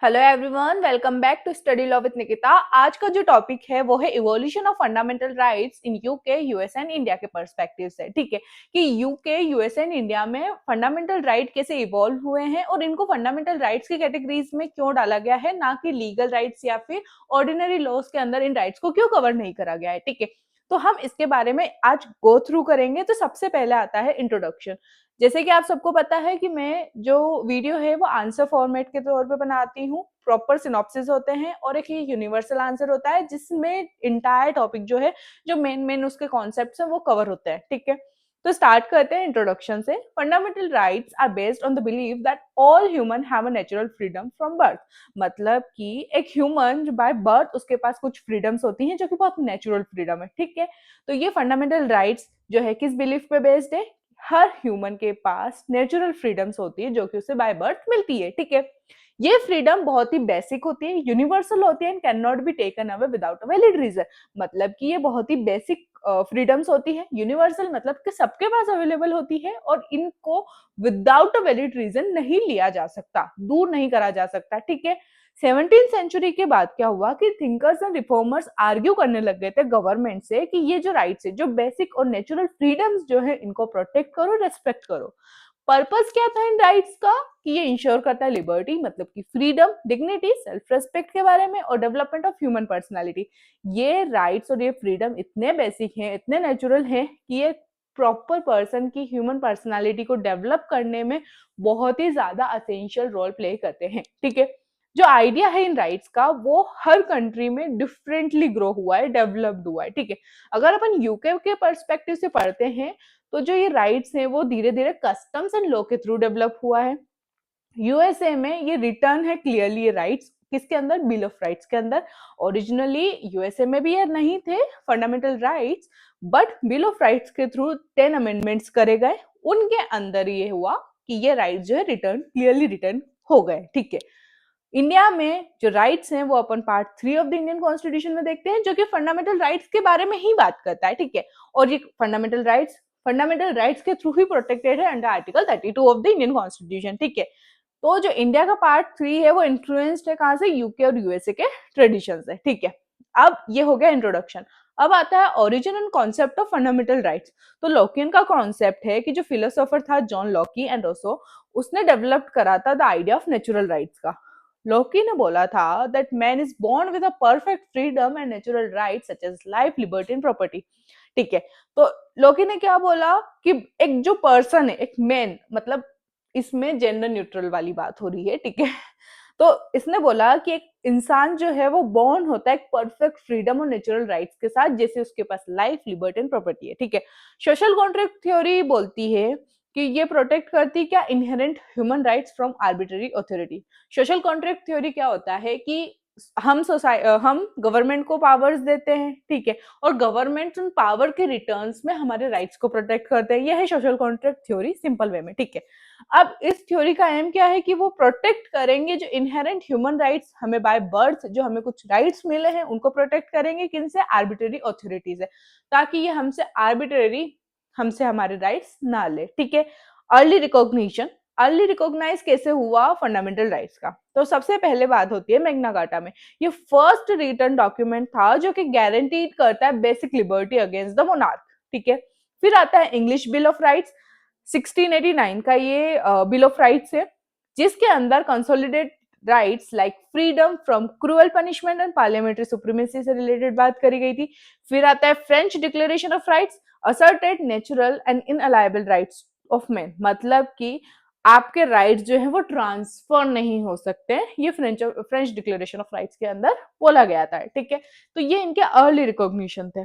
Hello everyone, welcome back to study law with Nikita. आज का जो टॉपिक है वो है evolution of fundamental rights in UK, US and India के पर्सपेक्टिव से। ठीक है कि यूके, यूएस एंड इंडिया में फंडामेंटल राइट कैसे इवॉल्व हुए हैं और इनको फंडामेंटल राइट्स की कैटेगरीज में क्यों डाला गया है, ना कि लीगल राइट्स या फिर ऑर्डिनरी लॉज के अंदर इन राइट्स को क्यों कवर नहीं करा गया है। ठीक है, तो हम इसके बारे में आज गो थ्रू करेंगे। तो सबसे पहले आता है इंट्रोडक्शन। जैसे कि आप सबको पता है कि मैं जो वीडियो है वो आंसर फॉर्मेट के तौर पे बनाती हूँ, प्रॉपर सिनॉप्सिस होते हैं और एक ये यूनिवर्सल आंसर होता है जिसमें इंटायर टॉपिक जो है, जो मेन उसके कॉन्सेप्ट्स हैं वो कवर होते हैं। ठीक है, तो स्टार्ट करते हैं इंट्रोडक्शन से। Fundamental rights are based on the believe that all human have a natural freedom from birth. मतलब कि एक ह्यूमन जो बाय बर्थ उसके पास कुछ फ्रीडम्स होती हैं जो कि बहुत नेचुरल फ्रीडम है। ठीक है, तो ये फंडामेंटल राइट्स जो है किस बिलीफ पे बेस्ड है? हर ह्यूमन के पास नेचुरल फ्रीडम्स होती है जो कि उसे बाय बर्थ मिलती है। ठीक है, ये फ्रीडम बहुत ही बेसिक होती है, यूनिवर्सल होती है and can not be taken away without a valid reason. मतलब कि ये बहुत ही बेसिक फ्रीडम्स होती है, यूनिवर्सल मतलब कि सबके पास अवेलेबल होती है और इनको विदाउट अ वैलिड रीजन नहीं लिया जा सकता, दूर नहीं करा जा सकता। ठीक है, 17th सेंचुरी के बाद क्या हुआ कि थिंकर्स एंड रिफॉर्मर्स आर्ग्यू करने लग गए थे गवर्नमेंट से कि ये जो राइट्स है, जो बेसिक और नेचुरल फ्रीडम्स जो है, इनको प्रोटेक्ट करो, रेस्पेक्ट करो। पर्पस क्या था इन राइट्स का? कि ये इंश्योर करता है लिबर्टी, मतलब कि फ्रीडम, डिग्निटी, सेल्फ रेस्पेक्ट के बारे में और डेवलपमेंट ऑफ ह्यूमन पर्सनालिटी। ये राइट्स और ये फ्रीडम इतने बेसिक हैं, इतने नेचुरल हैं कि ये प्रॉपर पर्सन की ह्यूमन पर्सनालिटी को डेवलप करने में बहुत ही ज्यादा असेंशियल रोल प्ले करते हैं। ठीक है, जो आइडिया है इन राइट्स का वो हर कंट्री में डिफरेंटली ग्रो हुआ है, डेवलप्ड हुआ है। ठीक है, अगर अपन यूके के पर्सपेक्टिव से पढ़ते हैं तो जो ये राइट्स हैं वो धीरे धीरे कस्टम्स एंड लॉ के थ्रू डेवलप हुआ है। यूएसए में ये रिटर्न है क्लियरली ये राइट्स किसके अंदर? बिल ऑफ राइट्स के अंदर। ओरिजिनली यूएसए में भी ये नहीं थे fundamental rights, but bill of rights के थ्रू 10 अमेंडमेंट्स करे गए, उनके अंदर ये हुआ कि ये राइट्स जो है रिटर्न, क्लियरली रिटर्न हो गए। ठीक है, इंडिया में जो राइट्स हैं वो अपन part 3 of the Indian constitution में देखते हैं, जो कि फंडामेंटल राइट्स के बारे में ही बात करता है। ठीक है, और ये फंडामेंटल राइट्स के थ्रू ही प्रोटेक्टेड है under article 32 of the Indian constitution. ठीक है, तो जो इंडिया का पार्ट 3 है वो इन्फ्लुएंस्ड है कहां से? यूके और यूएसए के ट्रेडिशन से। ठीक है, अब ये हो गया इंट्रोडक्शन। अब आता है origin and concept of fundamental rights. तो लॉकियन का कॉन्सेप्ट है कि जो फिलोसोफर था जॉन लॉकी एंड रोसो, उसने डेवलप करा था the idea of natural rights का। लॉकी ने बोला था that man is born with a perfect freedom and natural rights such as life, liberty and property. ठीक है, तो लॉकी ने क्या बोला कि एक जो पर्सन है, एक मैन, मतलब इसमें जेंडर न्यूट्रल वाली बात हो रही है। ठीक है, तो इसने बोला कि एक इंसान जो है वो बॉर्न होता है एक परफेक्ट फ्रीडम और नेचुरल राइट्स के साथ, जैसे उसके पास लाइफ, लिबर्टी एंड प्रॉपर्टी है। ठीक है, सोशल कॉन्ट्रैक्ट थ्योरी बोलती है कि ये प्रोटेक्ट करती क्या? Inherent human rights from arbitrary authority. Social contract theory क्या होता है कि हम गवर्नमेंट को पावर्स देते हैं। ठीक है, और गवर्नमेंट उन पावर के रिटर्न्स में हमारे राइट्स को प्रोटेक्ट करते हैं। यह है social contract theory simple way में। ठीक है, अब इस थ्योरी का एम क्या है कि वो प्रोटेक्ट करेंगे जो इनहेरेंट ह्यूमन राइट्स हमें बाय बर्थ, जो हमें कुछ राइट्स मिले हैं, उनको प्रोटेक्ट करेंगे किनसे? आर्बिट्ररी अथॉरिटीज है, ताकि ये हमसे हमारे राइट्स ना ले। ठीक है, अर्ली रिकॉग्निशन। अर्ली रिकॉग्नाइज कैसे हुआ फंडामेंटल राइट्स का? तो सबसे पहले बात होती है मैग्ना कार्टा में। ये फर्स्ट रिटन डॉक्यूमेंट था जो कि गारंटीड करता है basic liberty against the monarch. ठीक है, फिर आता है इंग्लिश बिल ऑफ राइट्स। 1689 का ये बिल ऑफ राइट्स है, जिसके अंदर consolidate rights like freedom from cruel punishment and parliamentary supremacy से रिलेटेड बात करी गई थी। फिर आता है French declaration of rights, asserted natural and inalienable rights of man. मतलब कि आपके राइट्स जो है वो ट्रांसफर नहीं हो सकते, ये फ्रेंच डिक्लेरेशन ऑफ राइट्स के अंदर बोला गया था। ठीक है, तो ये इनके अर्ली रिकॉग्निशन थे।